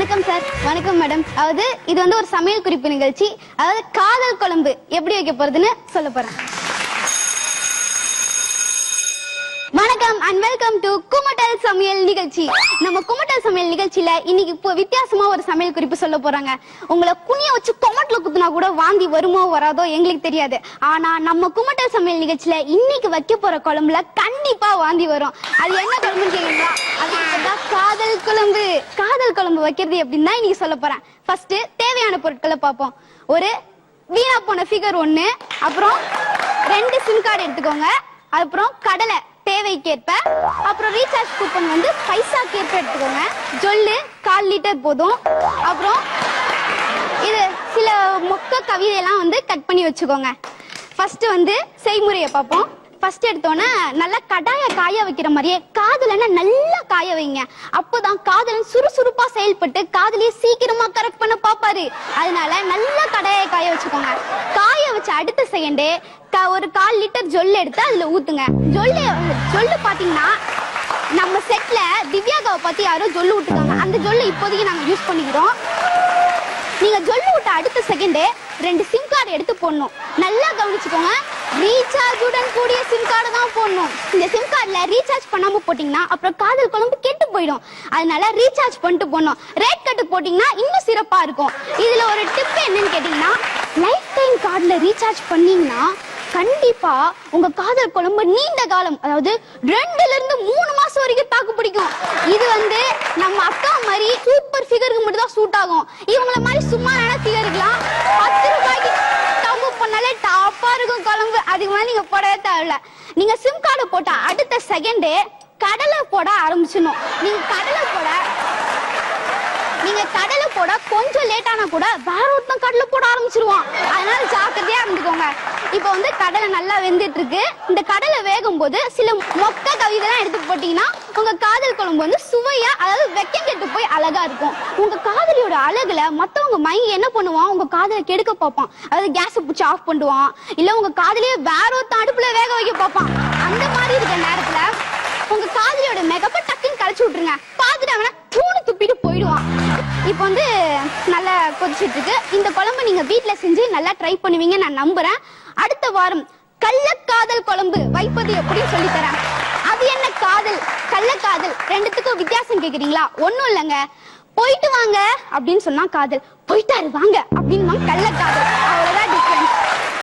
வணக்கம் சார். வணக்கம் மேடம். அதாவது இது வந்து ஒரு சமையல் குறிப்பு நிகழ்ச்சி. அதாவது காதல் குழம்பு எப்படி வைக்க போறதுன்னு சொல்ல போறேன். வணக்கம் அண்ட் வெல்கம் டு குமட்டல் சமையல் நிகழ்ச்சி. நம்ம குமட்டல் சமையல் நிகழ்ச்சியில இன்னைக்கு இப்போ வித்தியாசமா ஒரு சமையல் குறிப்பு சொல்ல போறாங்க. உங்களை குனிய வச்சு கொமட்டல குத்துனா கூட வாந்தி வருமோ வராதோ எங்களுக்கு தெரியாது. ஆனா நம்ம குமட்டல் சமையல் நிகழ்ச்சியில இன்னைக்கு வைக்க போற குழம்புல கண்டிப்பா வாந்தி வரும். அது என்ன குழம்புன்னு கேக்குறீங்களா? அது காதல் குழம்பு. காதல் குழம்பு வைக்கிறது எப்படின்னு தான் இன்னைக்கு சொல்ல போறேன். ஃபர்ஸ்ட் தேவையான பொருட்களை பார்ப்போம். ஒரு வீணா போன ஃபிகர் 1, அப்புறம் 2 சிம் கார்டு எடுத்துக்கோங்க, அப்புறம் கடலை தேவைக்கேற்ப, அப்புறம் ரீசார்ஜ் கூப்பன் வந்து பைசாக்கேற்ப எடுத்துக்கோங்க, ஜொல்லு 1/4 லிட்டர் போதும், அப்புறம் இது சில மொக்க கவிதையெல்லாம் வந்து கட் பண்ணி வச்சுக்கோங்க. ஃபர்ஸ்ட் வந்து செய்முறையை பார்ப்போம். ஃபர்ஸ்ட் எடுத்தோன்னே நல்லா கடாய காய வைக்கிற மாதிரியே காதலனை நல்லா காய வைங்க. அப்போதான் காதலன் சுறுசுறுப்பா செயல்பட்டு காதலியை சீக்கிரமா கரெக்ட் பண்ண பாப்பாரு. அதனால நல்லா கடாய காய வச்சுக்கோங்க. காய வச்ச அடுத்த செகண்டே ஒரு 1/4 லிட்டர் ஜொல்லு எடுத்து அதுல ஊத்துங்க. ஜொல்லு பாத்தீங்கன்னா நம்ம செட்ல திவ்யாகாவை பத்தி யாரோ ஜொல்லு விட்டுருக்காங்க. அந்த ஜொல்லு இப்போதைக்கு நாங்க யூஸ் பண்ணிக்கிறோம். நீங்க ஜொல்லு விட்ட அடுத்த செகண்டே 2 சிம் கார்டு எடுத்து போடணும். நல்லா கவனிச்சுக்கோங்க, ரீசார்ஜுடன் கூடிய சிம் கார்டு தான் போடணும். இந்த சிம் கார்டுல ரீசார்ஜ் பண்ணாம போட்டீங்கன்னா அப்புறம் காதல் குழம்பு கெட்டு போயிடும். அதனால ரீசார்ஜ் பண்ணிட்டு போடணும். ரேட் கட்டு போட்டீங்கன்னா இன்னும் சிறப்பா இருக்கும். இதுல ஒரு டிப் என்னன்னு கேட்டீங்கன்னா, லைஃப் டைம் கார்டுல ரீசார்ஜ் பண்ணீங்கன்னா கண்டிப்பா உங்க காதல் குழம்பு நீண்ட காலம், அதாவது 2ல இருந்து 3 மாசம் வரைக்கும் தாக்கு பிடிக்கும். இது வந்து நம்ம அக்கா மாதிரி சூப்பர் ஃபிகருக்கு மட்டும் தான் சூட் ஆகும். இவங்கள மாதிரி சும்மாரான ஃபிகருக்குலாம் 10 ரூபாய்க்கு டம்மு பண்ணாலே டாப்பா இருக்கும் குழம்பு. அதுக்கு மேல நீங்க போடவே தேவையில்ல. நீங்க சிம் கார்டு போட்ட அடுத்த செகண்டே கடலை போட ஆரம்பிச்சிடணும். நீங்க கடலை போட கொஞ்சம் லேட் ஆனா கூட வேற ஒருத்தன் கடலை போட ஆரம்பிச்சிருவான். அதனால ஜாக்கிரதையா இருந்துக்கோங்க. இப்ப வந்து கடலை நல்லா வெந்துட்டு இருக்கு. இந்த கடலை வேகும் போது சில மொக்க கவிதைலாம் எடுத்து போட்டீங்கன்னா உங்க காதல் குழம்பு வந்து சுவையா, அதாவது வெக்கம் கெட்டு போய் அழகா இருக்கும். உங்க காதலியோட அழகுல மத்தவங்க மயங்கி என்ன பண்ணுவான், உங்க காதலை கெடுக்க பார்ப்பான். அதாவது கேஸ பிடிச்சி ஆஃப் பண்ணுவான், இல்ல உங்க காதலியை வேற ஒருத்தன் அடுப்புல வேக வைக்க பார்ப்பான். அந்த மாதிரி இருக்க நேரத்துல உங்க காதலியோட மேக்கப்ப டக்குன்னு கரைச்சு விட்டுருங்க. பாத்துட்டு அவனை தூணு துப்பிட்டு போயிடுவான். இப்போ வந்து நல்லா கொதிச்சிட்டு இருக்கு. இந்த குழம்பு நீங்க வீட்டுல செஞ்சு நல்லா ட்ரை பண்ணுவீங்க நான் நம்புறேன். அடுத்த வாரம் கள்ளக்காதல் குழம்பு வைப்பது எப்படின்னு சொல்லி தரேன். அது என்ன காதல், கள்ளக்காதல் ரெண்டுத்துக்கும் வித்தியாசம் கேக்குறீங்களா? ஒண்ணும் இல்லைங்க. போயிட்டு வாங்க அப்படின்னு சொன்னா காதல், போயிட்டாரு வாங்க அப்படின்னு கள்ளக்காதல், அவ்வளவுதான் டிஃபரன்ஸ்.